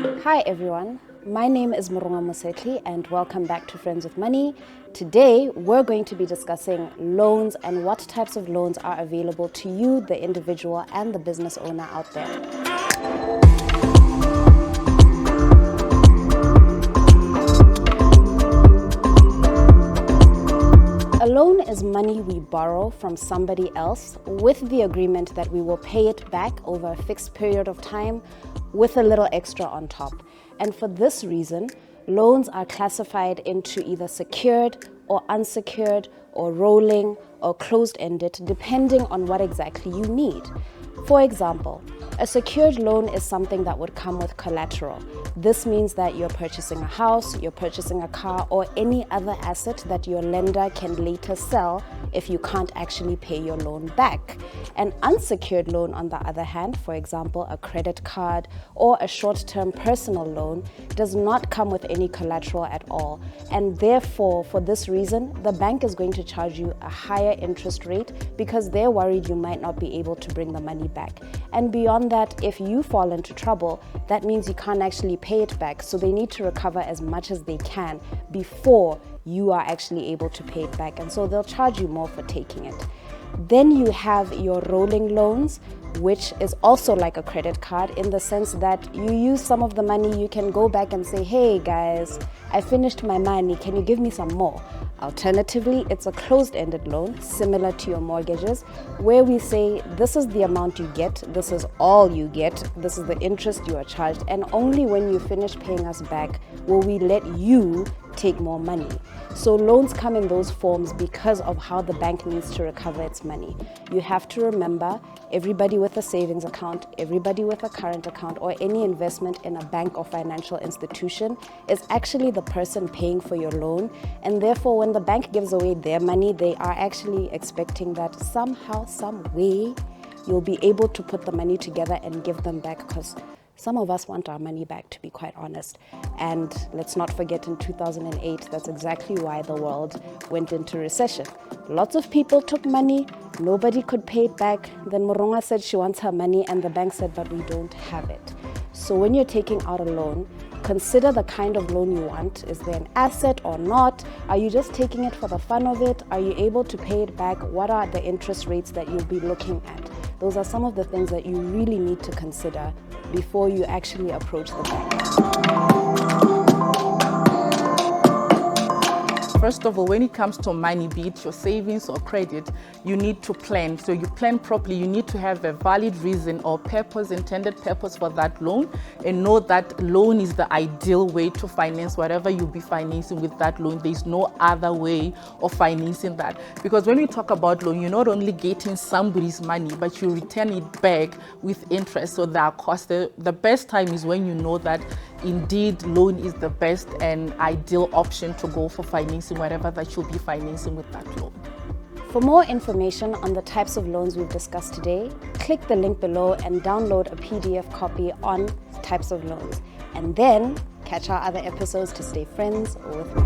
Hi everyone, my name is Murunga Mosetli and welcome back to Friends with Money. Today we're going to be discussing loans and what types of loans are available to you, the individual and the business owner out there. A loan is money we borrow from somebody else with the agreement that we will pay it back over a fixed period of time with a little extra on top. And for this reason, loans are classified into either secured or unsecured or rolling or closed-ended depending on what exactly you need. For example, a secured loan is something that would come with collateral. This means that you're purchasing a house, you're purchasing a car, or any other asset that your lender can later sell if you can't actually pay your loan back. An unsecured loan, on the other hand, for example, a credit card or a short-term personal loan, does not come with any collateral at all. And therefore, for this reason, the bank is going to charge you a higher interest rate because they're worried you might not be able to bring the money back. And beyond that, if you fall into trouble, that means you can't actually pay it back. So they need to recover as much as they can before you are actually able to pay it back. And so they'll charge you more for taking it. Then you have your rolling loans, which is also like a credit card in the sense that you use some of the money, you can go back and say, hey guys, I finished my money, can you give me some more? Alternatively, it's a closed-ended loan, similar to your mortgages, where we say this is the amount you get, this is all you get, this is the interest you are charged, and only when you finish paying us back will we let you take more money. So loans come in those forms because of how the bank needs to recover its money. You have to remember, everybody with a savings account, everybody with a current account, or any investment in a bank or financial institution is actually the person paying for your loan. And therefore, when the bank gives away their money, they are actually expecting that somehow, some way, you'll be able to put the money together and give them back, because some of us want our money back, to be quite honest. And let's not forget, in 2008, that's exactly why the world went into recession. Lots of people took money, nobody could pay it back. Then Moronga said she wants her money and the bank said, but we don't have it. So when you're taking out a loan, consider the kind of loan you want. Is there an asset or not? Are you just taking it for the fun of it? Are you able to pay it back? What are the interest rates that you'll be looking at? Those are some of the things that you really need to consider before you actually approach the bank. First of all, when it comes to money, be it your savings or credit, you need to plan. So you plan properly. You need to have a valid reason or purpose, intended purpose for that loan, and know that loan is the ideal way to finance whatever you'll be financing with that loan. There's no other way of financing that. Because when we talk about loan, you're not only getting somebody's money, but you return it back with interest. So there are costs. The best time is when you know that indeed loan is the best and ideal option to go for financing whatever that you'll be financing with that loan. For more information on the types of loans we've discussed today, click the link below and download a PDF copy on types of loans. And then catch our other episodes to stay friends with me.